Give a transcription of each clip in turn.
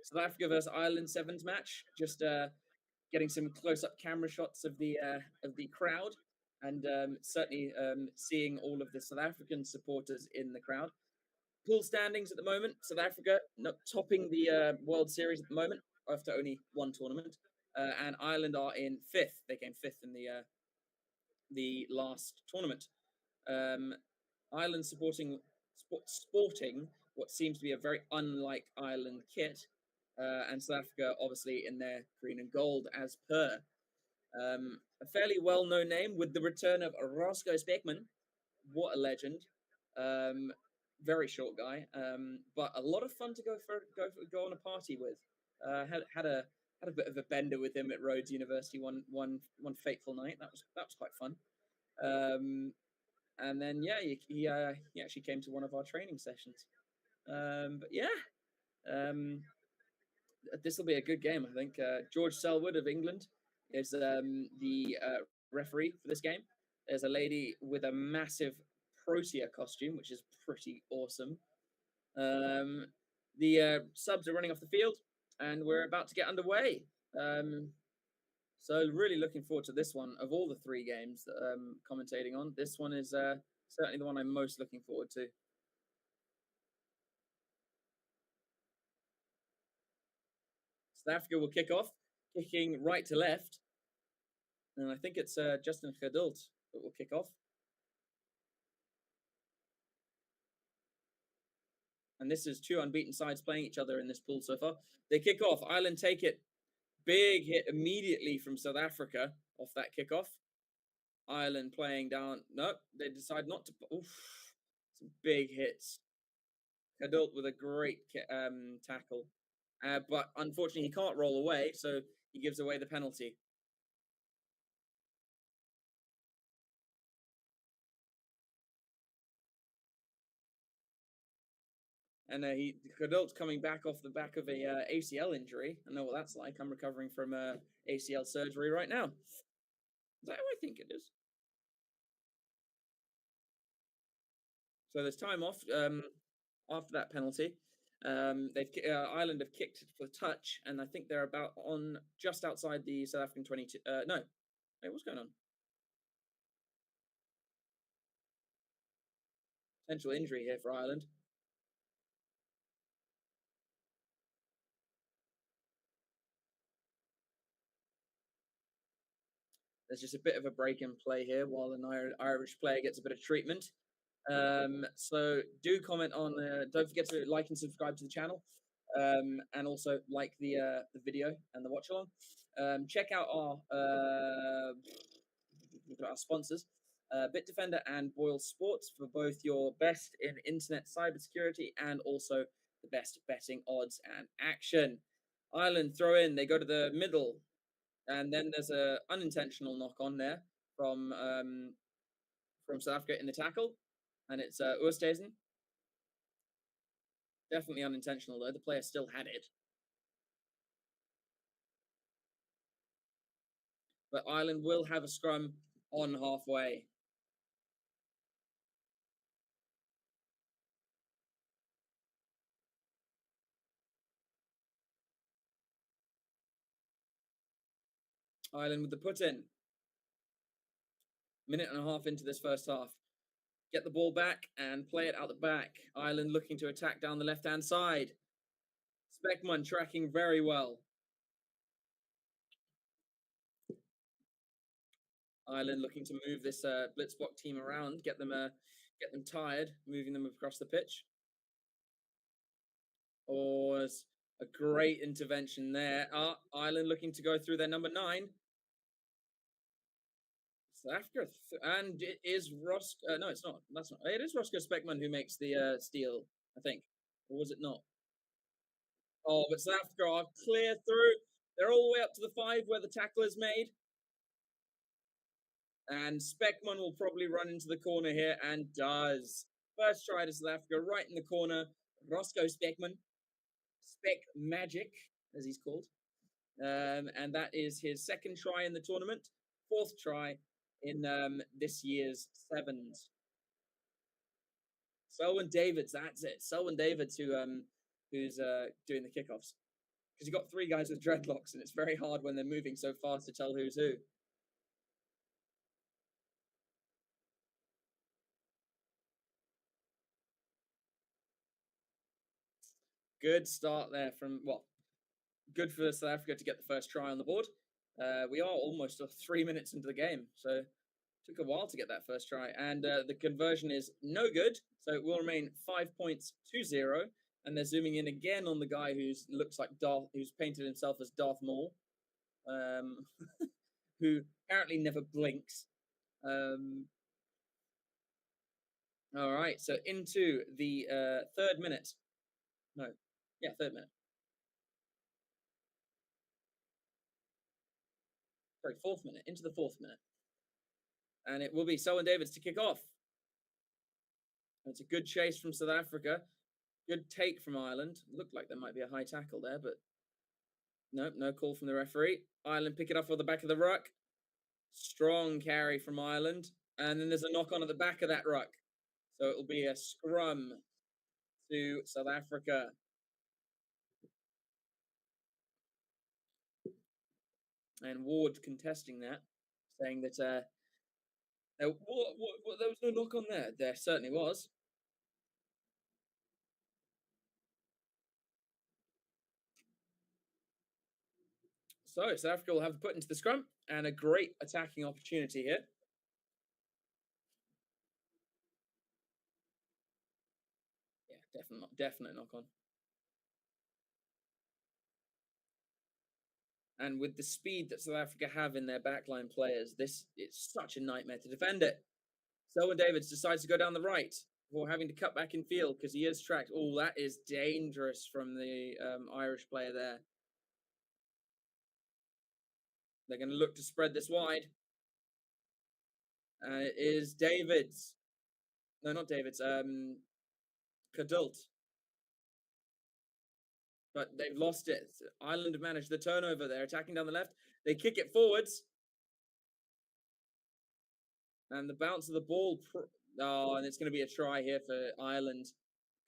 South Africa versus Ireland sevens match. Just getting some close-up camera shots of the crowd, and certainly seeing all of the South African supporters in the crowd. Pool standings at the moment: South Africa not topping the World Series at the moment after only one tournament, and Ireland are in fifth. They came fifth in the last tournament. Ireland sporting what seems to be a very unlike Ireland kit, and South Africa obviously in their green and gold as per. A fairly well-known name with the return of Roscoe Speckman. What a legend! Very short guy, but a lot of fun to go on a party with. Had a bit of a bender with him at Rhodes University one fateful night. That was quite fun. And then yeah, he actually came to one of our training sessions. But yeah, this will be a good game, I think. George Selwood of England is the referee for this game. There's a lady with a massive Protea costume, which is pretty awesome. The subs are running off the field, and we're about to get underway. So really looking forward to this one. Of all the three games that I'm commentating on, this one is certainly the one I'm most looking forward to. South Africa will kick off, kicking right to left. And I think it's Justin Geduld that will kick off. And this is two unbeaten sides playing each other in this pool so far. They kick off. Ireland take it. Big hit immediately from South Africa off that kickoff. Ireland playing down. No, they decide not to. Oof, some big hits. Geduld with a great tackle. But unfortunately, he can't roll away, so he gives away the penalty. And Geduld's coming back off the back of a ACL injury. I know what that's like. I'm recovering from ACL surgery right now. Is that how I think it is? So there's time off after that penalty. Ireland have kicked for touch, and I think they're about on just outside the South African 22. No, wait, what's going on? Potential injury here for Ireland. There's just a bit of a break in play here while an Irish player gets a bit of treatment. So do comment on. Don't forget to like and subscribe to the channel, and also like the video and the watch along. Check out our sponsors, BitDefender and BOYLESPORTS, for both your best in internet cybersecurity and also the best betting odds and action. Ireland throw in. They go to the middle. And then there's a unintentional knock on there from South Africa in the tackle, and it's Oosthuizen. Definitely unintentional though. The player still had it. But Ireland will have a scrum on halfway. Ireland with the put in. Minute and a half into this first half. Get the ball back and play it out the back. Ireland looking to attack down the left-hand side. Speckman tracking very well. Ireland looking to move this blitzblock team around, get them tired, moving them across the pitch. Oh, it's a great intervention there. Ireland looking to go through their number 9. South Africa, and it is Roscoe. No, it's not. That's not. It is Roscoe Speckman who makes the steal, I think. Or was it not? Oh, but South Africa are clear through. They're all the way up to the 5 where the tackle is made. And Speckman will probably run into the corner here, and does. First try to South Africa, right in the corner. Roscoe Speckman. Speck Magic, as he's called. And that is his second try in the tournament. 4th try in this year's sevens. Selwyn Davids, that's it. Selwyn Davids who's doing the kickoffs. because you got three guys with dreadlocks, and it's very hard when they're moving so fast to tell who's who. Good start there from good for South Africa to get the first try on the board. We are almost 3 minutes into the game, so took a while to get that first try, and the conversion is no good, so it will remain 5 points to 0. And they're zooming in again on the guy who's looks like Darth, who's painted himself as Darth Maul, who apparently never blinks. All right, so into the third minute. No, yeah, third minute. Sorry, fourth minute. Into the fourth minute, and it will be Selwyn Davids to kick off. It's a good chase from South Africa. Good take from Ireland. Looked like there might be a high tackle there, but nope, no call from the referee. Ireland pick it up on the back of the ruck. Strong carry from Ireland. And then there's a knock on at the back of that ruck. So it'll be a scrum to South Africa. And Ward contesting that, saying that there was no knock on there. There certainly was. So South Africa will have to put into the scrum, and a great attacking opportunity here. Yeah, definite knock on. And with the speed that South Africa have in their backline players, it's such a nightmare to defend it. Selwyn Davids decides to go down the right before having to cut back in field because he is tracked. Oh, that is dangerous from the Irish player there. They're going to look to spread this wide. And it is Davids. No, not Davids. Cadult. But they've lost it. Ireland have managed the turnover. They're attacking down the left. They kick it forwards. And the bounce of the ball. Oh, and it's going to be a try here for Ireland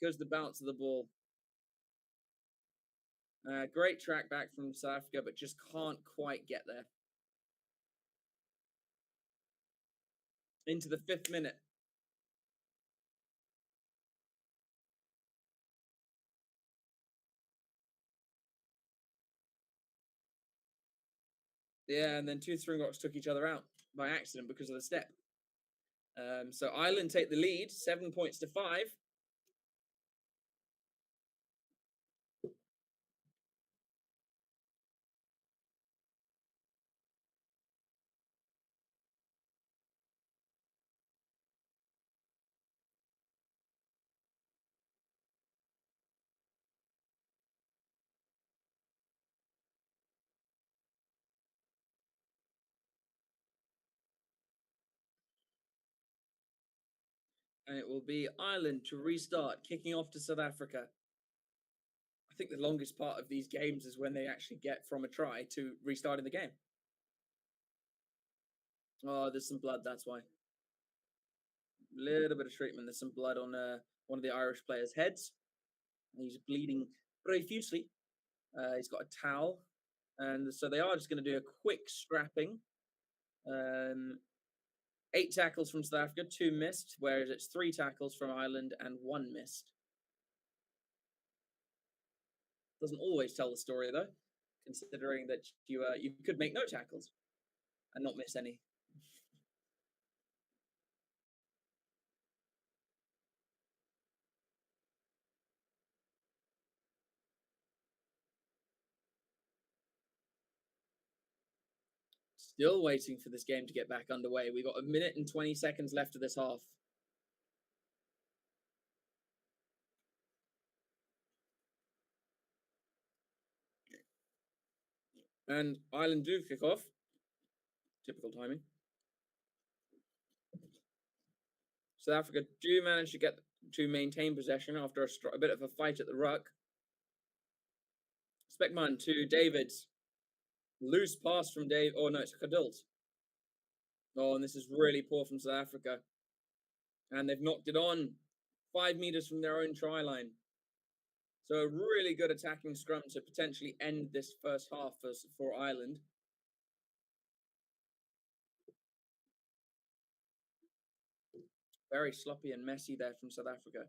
because the bounce of the ball. Great track back from South Africa, but just can't quite get there. Into the 5th minute. Yeah, and then two Springboks took each other out by accident because of the step. So Ireland take the lead, 7 points to 5. And it will be Ireland to restart, kicking off to South Africa. I think the longest part of these games is when they actually get from a try to restarting the game. Oh, there's some blood, that's why. Little bit of treatment. There's some blood on one of the Irish players' heads. He's bleeding profusely. He's got a towel. And so they are just going to do a quick strapping. 8 tackles from South Africa, 2 missed, whereas it's 3 tackles from Ireland and 1 missed. Doesn't always tell the story though, considering that you could make no tackles and not miss any. Still waiting for this game to get back underway. We've got 1 minute and 20 seconds left of this half. And Ireland do kick off. Typical timing. South Africa do manage to get to maintain possession after a bit of a fight at the ruck. Speckman to Davids. Loose pass from Dave. Oh no, it's Cadult. Oh, and this is really poor from South Africa. And they've knocked it on 5 meters from their own try line. So a really good attacking scrum to potentially end this first half for Ireland. Very sloppy and messy there from South Africa.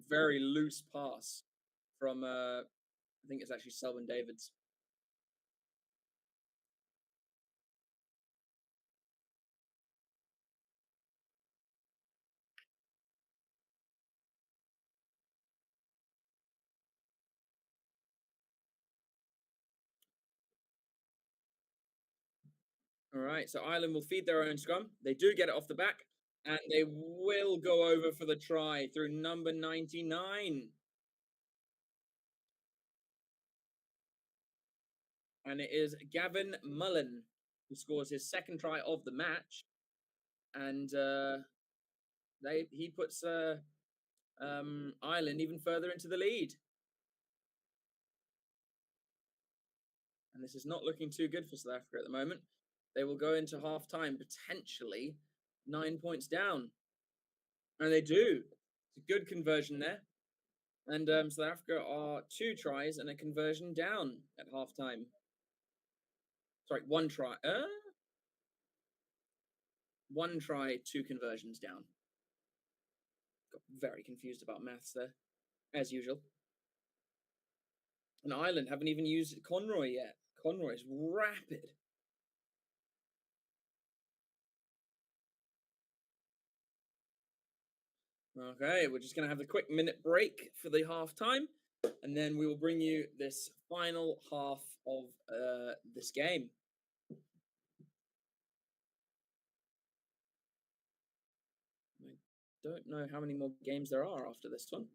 Very loose pass from, I think it's actually Selwyn Davids. All right, so Ireland will feed their own scrum. They do get it off the back, and they will go over for the try through number 99. And it is Gavin Mullen who scores his second try of the match. And he puts Ireland even further into the lead. And this is not looking too good for South Africa at the moment. They will go into half time potentially 9 points down. And they do. It's a good conversion there. And South Africa are 2 tries and a conversion down at half time. Sorry, 1 try. 1 try, 2 conversions down. Got very confused about maths there, as usual. And Ireland haven't even used Conroy yet. Conroy is rapid. Okay, we're just going to have a quick minute break for the half time, and then we will bring you this final half of this game. I don't know how many more games there are after this one.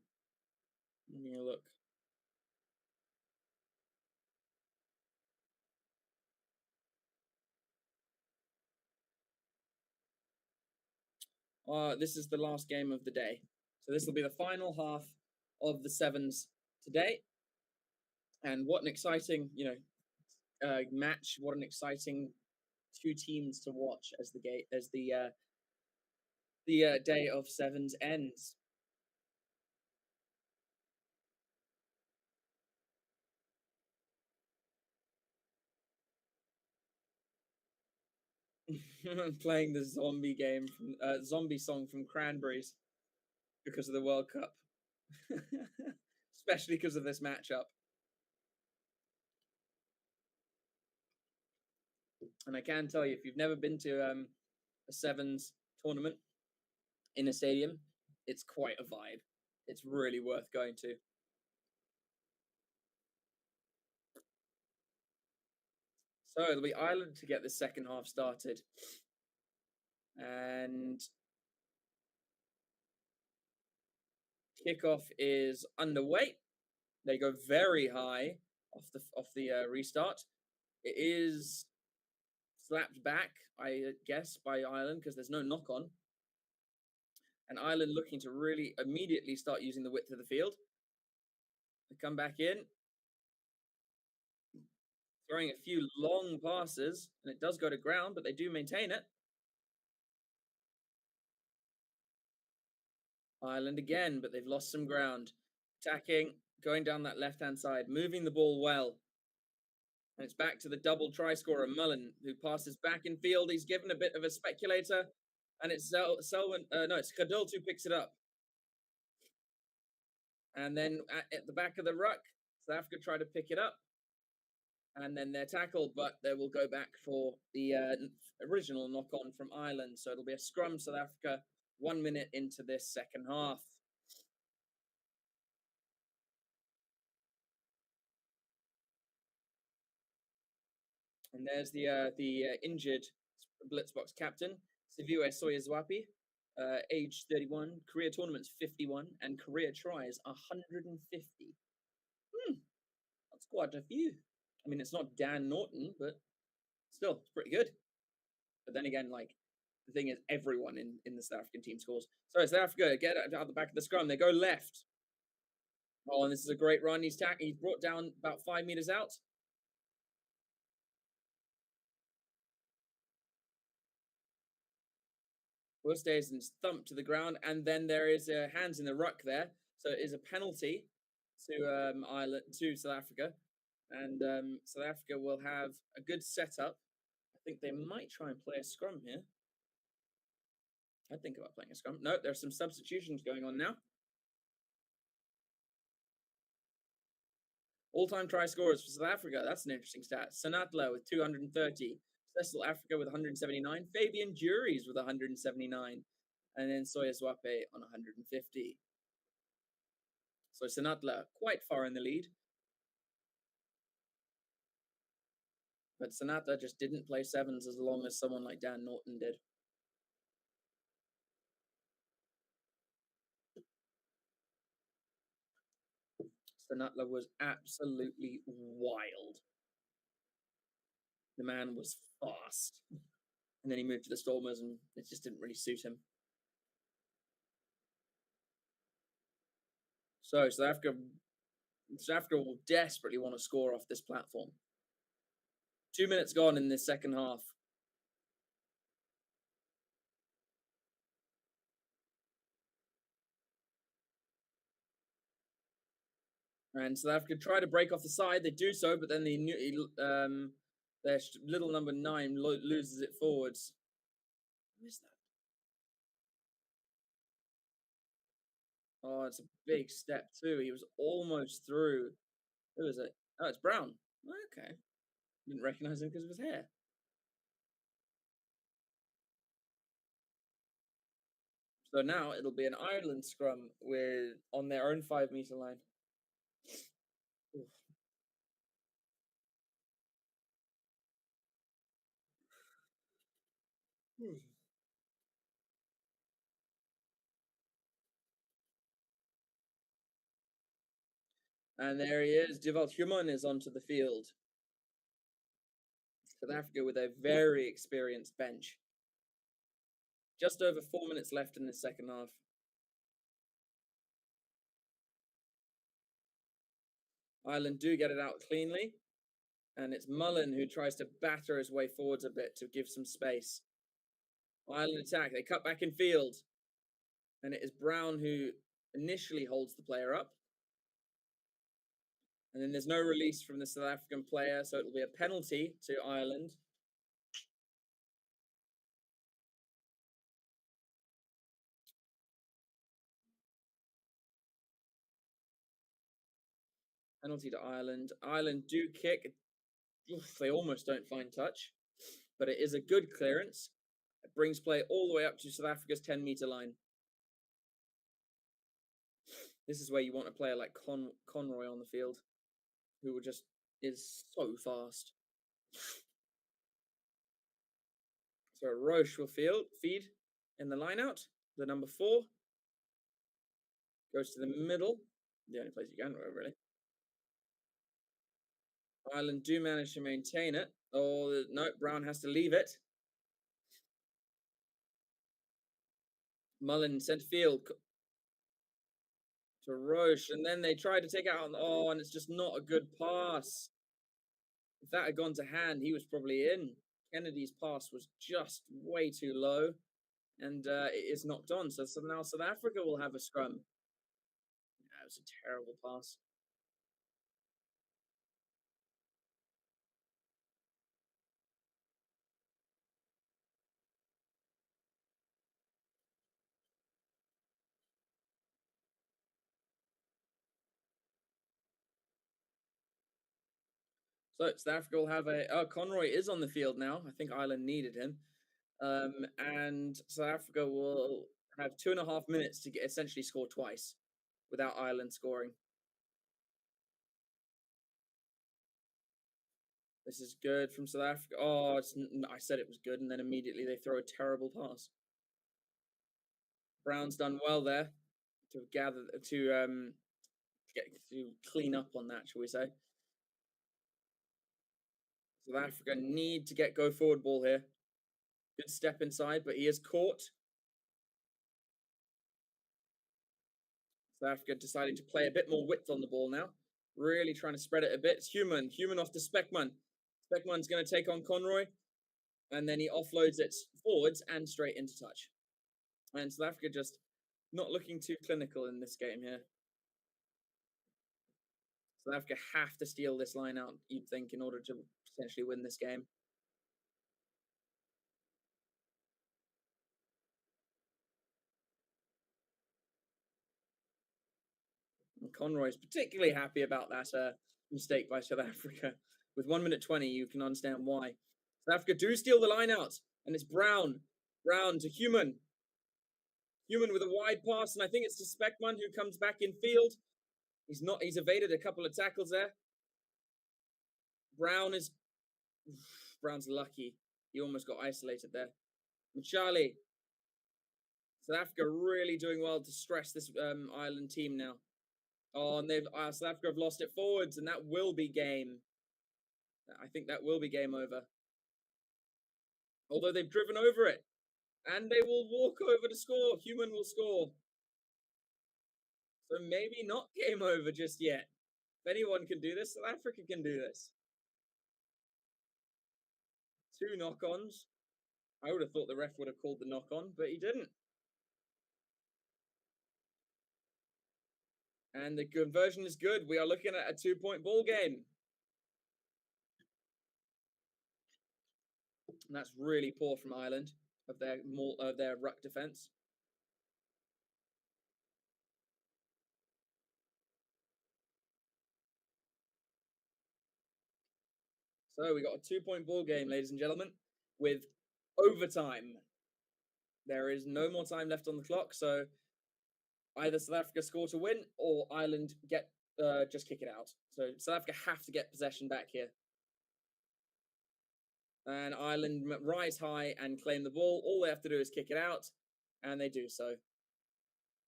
Let me look. This is the last game of the day. So this will be the final half of the sevens today. And what an exciting, match! What an exciting 2 teams to watch as the day of sevens ends. Playing the zombie song from Cranberries because of the World Cup, especially because of this matchup. And I can tell you, if you've never been to a sevens tournament in a stadium, it's quite a vibe. It's really worth going to. So it'll be Ireland to get the second half started. And kickoff is underway. They go very high off the restart. It is slapped back, I guess, by Ireland because there's no knock on. And Ireland looking to really immediately start using the width of the field. They come back in, throwing a few long passes, and it does go to ground, but they do maintain it. Ireland again, but they've lost some ground. Attacking, going down that left-hand side, moving the ball well. And it's back to the double try scorer, Mullen, who passes back in field. He's given a bit of a speculator, and it's it's Cadult who picks it up. And then at the back of the ruck, South Africa try to pick it up. And then they're tackled, but they will go back for the original knock-on from Ireland. So it'll be a scrum, South Africa, 1 minute into this second half. And there's the injured Blitzbox captain, Siviwe Soyezwapi, age 31, career tournaments 51, and career tries 150. That's quite a few. I mean, it's not Dan Norton, but still, it's pretty good. But then again, the thing is, everyone in the South African team scores. So South Africa get out the back of the scrum. They go left. Oh, and this is a great run. He's brought down about 5 meters out. Will stays and thumped to the ground, and then there is hands in the ruck there. So it is a penalty. to Ireland to South Africa, and South Africa will have a good setup. I think they might try and play a scrum here. I'd think about playing a scrum. No, there's some substitutions going on now. All-time try scorers for South Africa. That's an interesting stat. Sanatla with 230. Cecil Africa with 179. Fabian Juries with 179. And then Soyazwape on 150. So Sanatla quite far in the lead. But Sanatla just didn't play sevens as long as someone like Dan Norton did. Sanatla was absolutely wild. The man was fast. And then he moved to the Stormers and it just didn't really suit him. So South Africa will desperately want to score off this platform. 2 minutes gone in this second half. And South Africa try to break off the side. They do so, but then their little number 9 loses it forwards. Who is that? Oh, it's a big step too. He was almost through. Who is it? Oh, it's Brown. Okay. Didn't recognize him because of his hair. So now it'll be an Ireland scrum with on their own 5-meter line. Oof. And there he is. Duval Human is onto the field. South Africa with a very experienced bench. Just over 4 minutes left in the second half. Ireland do get it out cleanly. And it's Mullen who tries to batter his way forwards a bit to give some space. Ireland attack. They cut back in field. And it is Brown who initially holds the player up. And then there's no release from the South African player, so it'll be a penalty to Ireland. Penalty to Ireland. Ireland do kick. Oof, they almost don't find touch, but it is a good clearance. It brings play all the way up to South Africa's 10-meter line. This is where you want a player like Conroy on the field, who just is so fast. So Roche will feed in the line out. The number 4 goes to the middle. The only place you can go, really. Ireland do manage to maintain it. Oh, no, Brown has to leave it. Mullen centre field to Roche, and then they try to take out. Oh, and it's just not a good pass. If that had gone to hand, he was probably in. Kennedy's pass was just way too low, and it is knocked on. So now South Africa will have a scrum. That was a terrible pass. So South Africa will have a. Oh, Conroy is on the field now. I think Ireland needed him. And South Africa will have 2.5 minutes to essentially score twice without Ireland scoring. This is good from South Africa. Oh, I said it was good, and then immediately they throw a terrible pass. Brown's done well there to clean up on that, shall we say? South Africa need to get go forward ball here. Good step inside, but he is caught. South Africa deciding to play a bit more width on the ball now. Really trying to spread it a bit. It's Human off to Speckman. Speckman's going to take on Conroy, and then he offloads it forwards and straight into touch. And South Africa just not looking too clinical in this game here. South Africa have to steal this line out, you'd think, in order to potentially win this game. And Conroy's particularly happy about that mistake by South Africa. With 1 minute 20, you can understand why. South Africa do steal the line out, and it's Brown. Brown to Human. Human with a wide pass, and I think it's to Speckman who comes back in field. He's evaded a couple of tackles there. Brown's lucky. He almost got isolated there. Machali. South Africa really doing well to stress this Ireland team now. Oh, and South Africa have lost it forwards, and that will be game. I think that will be game over. Although they've driven over it, and they will walk over to score. Human will score. So maybe not game over just yet. If anyone can do this, South Africa can do this. 2 knock-ons. I would have thought the ref would have called the knock-on, but he didn't. And the conversion is good. We are looking at a 2-point ball game. And that's really poor from Ireland of their ruck defence. So we got a 2-point ball game, ladies and gentlemen, with overtime. There is no more time left on the clock, so either South Africa score to win or Ireland just kick it out. So South Africa have to get possession back here. And Ireland rise high and claim the ball. All they have to do is kick it out, and they do so.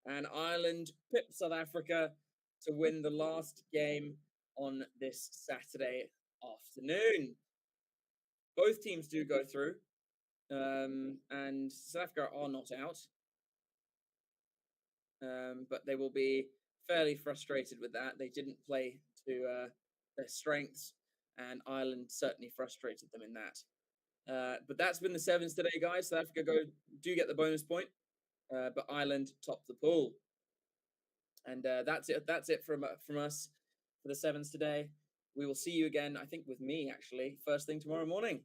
And Ireland pip South Africa to win the last game on this Saturday afternoon. Both teams do go through, and South Africa are not out. But they will be fairly frustrated with that. They didn't play to their strengths, and Ireland certainly frustrated them in that. But that's been the sevens today, guys. South Africa do get the bonus point, but Ireland top the pool. And that's it. That's it from us for the sevens today. We will see you again, I think, with me, actually, first thing tomorrow morning.